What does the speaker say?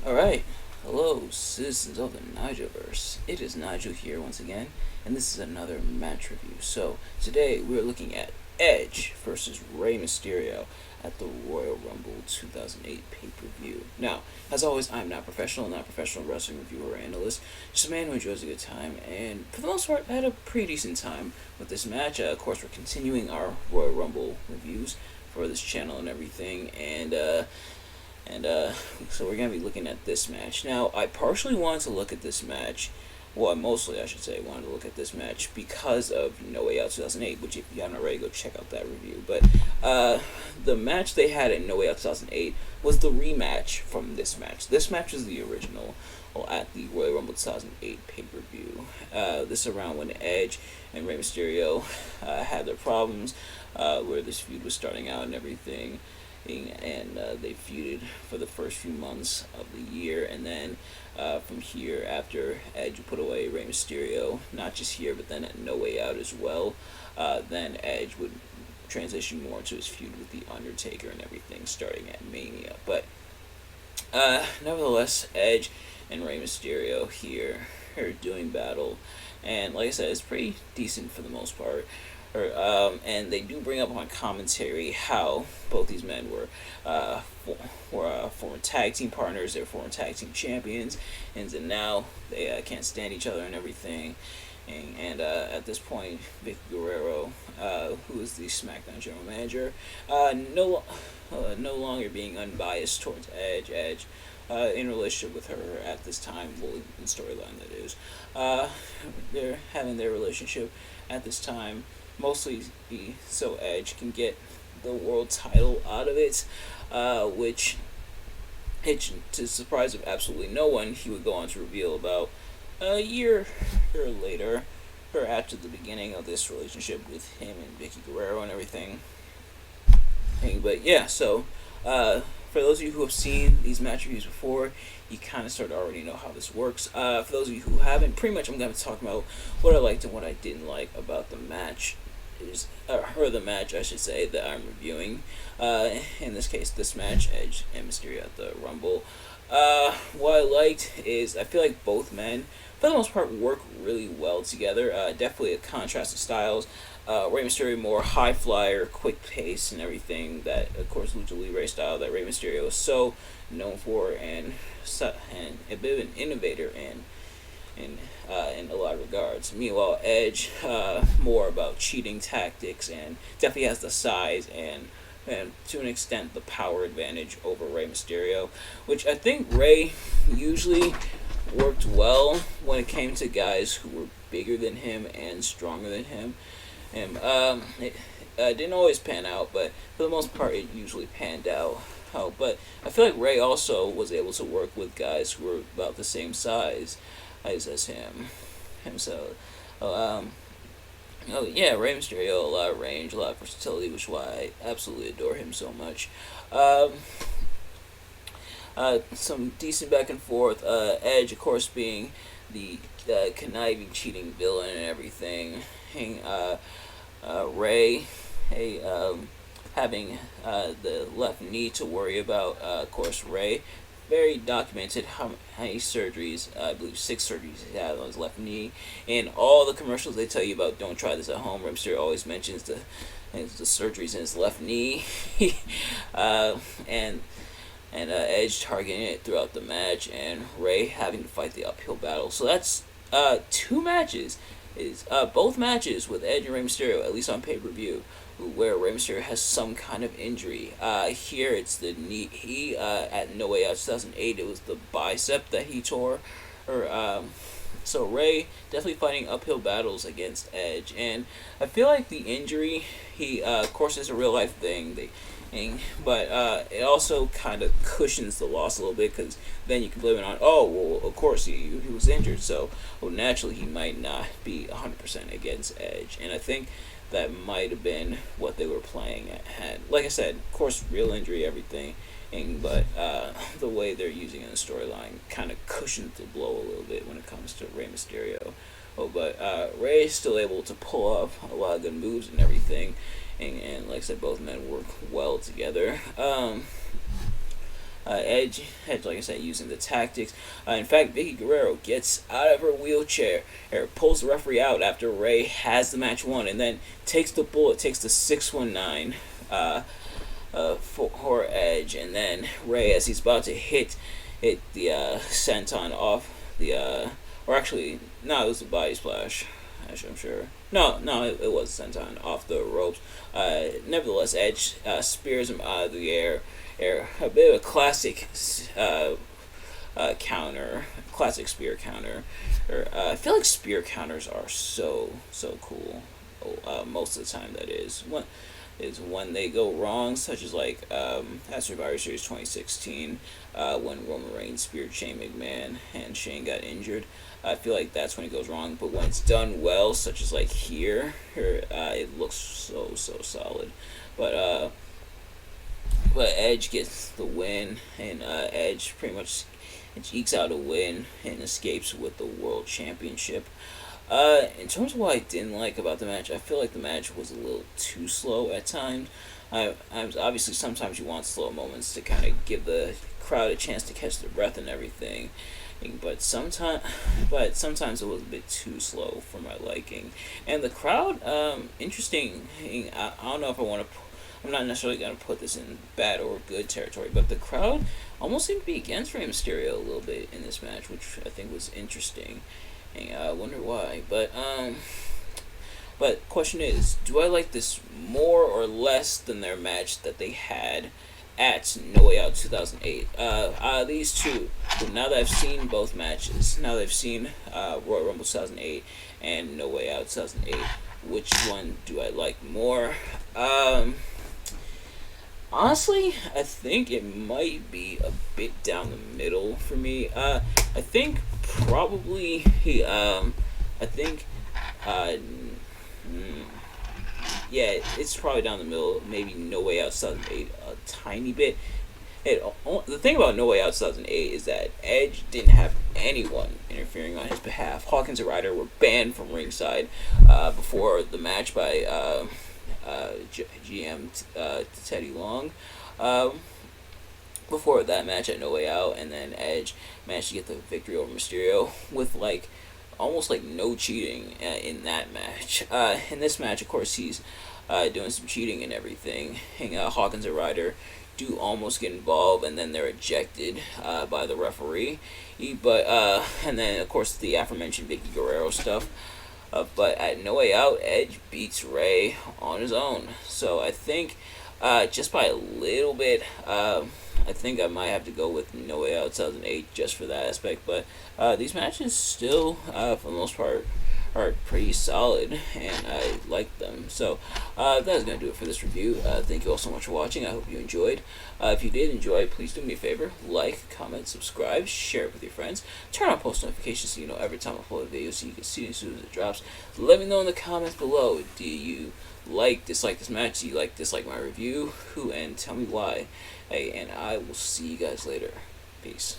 Alright, hello citizens of the Nigelverse. It is Nigel here once again, and this is another match review. So, today we're looking at Edge versus Rey Mysterio at the Royal Rumble 2008 pay-per-view. Now, as always, I'm not a professional wrestling reviewer or analyst, just a man who enjoys a good time, and for the most part, I had a pretty decent time with this match. Of course, we're continuing our Royal Rumble reviews for this channel and everything, and so we're going to be looking at this match. Now, I partially wanted to look at this match, well, mostly I should say, wanted to look at this match because of No Way Out 2008, which if you haven't already, go check out that review. But the match they had in No Way Out 2008 was the rematch from this match. This match is the original at the Royal Rumble 2008 pay-per-view. This is around when Edge and Rey Mysterio had their problems, where this feud was starting out and everything. And they feuded for the first few months of the year, and then from here, after Edge put away Rey Mysterio, not just here but then at No Way Out as well, then Edge would transition more to his feud with The Undertaker and everything starting at Mania. But nevertheless, Edge and Rey Mysterio here are doing battle, and like I said, it's pretty decent for the most part. And they do bring up on commentary how both these men were former tag team partners, they're former tag team champions, and now they can't stand each other and everything. And at this point, Vic Guerrero, who is the SmackDown general manager, no longer being unbiased towards Edge, in relationship with her at this time, well, in storyline that is, they're having their relationship at this time, mostly so Edge can get the world title out of it, which, to the surprise of absolutely no one, he would go on to reveal about a year or later, or after the beginning of this relationship with him and Vicky Guerrero and everything. But yeah, so for those of you who have seen these match reviews before, you kind of sort of already know how this works. For those of you who haven't, pretty much I'm going to talk about what I liked and what I didn't like about the match, or the match I should say, that I'm reviewing. In this case, this match, Edge and Mysterio at the Rumble. What I liked is I feel like both men, for the most part, work really well together. Definitely a contrast of styles. Rey Mysterio more high flyer, quick pace, and everything that, of course, Lucha Libre style that Rey Mysterio is so known for, and a bit of an innovator in a lot of regards. Meanwhile, Edge, more about cheating tactics, and definitely has the size and to an extent the power advantage over Rey Mysterio, which I think Rey usually worked well when it came to guys who were bigger than him and stronger than him. And it didn't always pan out, but for the most part, it usually panned out. But I feel like Rey also was able to work with guys who were about the same size as himself. Yeah, Rey Mysterio, a lot of range, a lot of versatility, which is why I absolutely adore him so much. Some decent back and forth. Edge, of course, being the conniving, cheating villain and everything. Rey, having the left knee to worry about. Of course, Rey, very documented how many surgeries, I believe 6 surgeries he had on his left knee. And all the commercials they tell you about, don't try this at home, Rey Mysterio always mentions the surgeries in his left knee. and Edge targeting it throughout the match, and Rey having to fight the uphill battle. So that's 2 matches. Both matches with Edge and Rey Mysterio, at least on pay-per-view, where Rey Mysterio has some kind of injury. Here it's the knee. At No Way Out 2008, it was the bicep that he tore. So Rey definitely fighting uphill battles against Edge, and I feel like the injury, of course, is a real life thing. But it also kind of cushions the loss a little bit, because then you can blame it on, oh, well, of course he was injured, so naturally he might not be 100% against Edge. And I think that might have been what they were playing at. Like I said, of course, real injury, everything, but the way they're using it in the storyline kind of cushions the blow a little bit when it comes to Rey Mysterio. But Rey is still able to pull off a lot of good moves and everything. And like I said, both men work well together. Edge, like I said, using the tactics. In fact, Vicky Guerrero gets out of her wheelchair, or pulls the referee out after Ray has the match won, and then takes the bullet, takes the 619 for Edge, and then Ray, as he's about to hit the senton off the or actually no, it was the body splash. Actually, I'm sure. No, it was senton off the ropes. Nevertheless, Edge spears him out of the air. A bit of a classic counter, classic spear counter. I feel like spear counters are so cool. Most of the time, that is when they go wrong, such as like at Survivor Series 2016, when Roman Reigns speared Shane McMahon and Shane got injured. I feel like that's when it goes wrong. But when it's done well, such as like here, it looks so solid. But Edge gets the win, and Edge pretty much ekes out a win and escapes with the World Championship. In terms of what I didn't like about the match, I feel like the match was a little too slow at times. I obviously sometimes you want slow moments to kind of give the crowd a chance to catch their breath and everything, but sometimes it was a bit too slow for my liking. And the crowd, interesting. I don't know if I want to. I'm not necessarily going to put this in bad or good territory, but the crowd almost seemed to be against Rey Mysterio a little bit in this match, which I think was interesting. And I wonder why. But question is, do I like this more or less than their match that they had at No Way Out 2008? These two, now that I've seen both matches, now that I've seen Royal Rumble 2008 and No Way Out 2008, which one do I like more? Honestly, I think it might be a bit down the middle for me. I think probably yeah, it's probably down the middle. Maybe No Way Out 2008 a tiny bit. The thing about No Way Out 2008 is that Edge didn't have anyone interfering on his behalf. Hawkins and Ryder were banned from ringside before the match by GM Teddy Long. Before that match at No Way Out, and then Edge managed to get the victory over Mysterio with like almost like no cheating in that match. In this match, of course, he's doing some cheating and everything. Hawkins and Ryder do almost get involved, and then they're ejected by the referee. And then of course the aforementioned Vicky Guerrero stuff. But at No Way Out, Edge beats Ray on his own. So I think just by a little bit, I think I might have to go with No Way Out 2008 just for that aspect. But these matches still, for the most part, are pretty solid, and I like them. So that is going to do it for this review. Thank you all so much for watching. I hope you enjoyed. If you did enjoy, please do me a favor. Like, comment, subscribe, share it with your friends. Turn on post notifications so you know every time I upload a video so you can see it as soon as it drops. Let me know in the comments below. Do you dislike this match? Do you dislike my review? And tell me why. Hey, and I will see you guys later. Peace.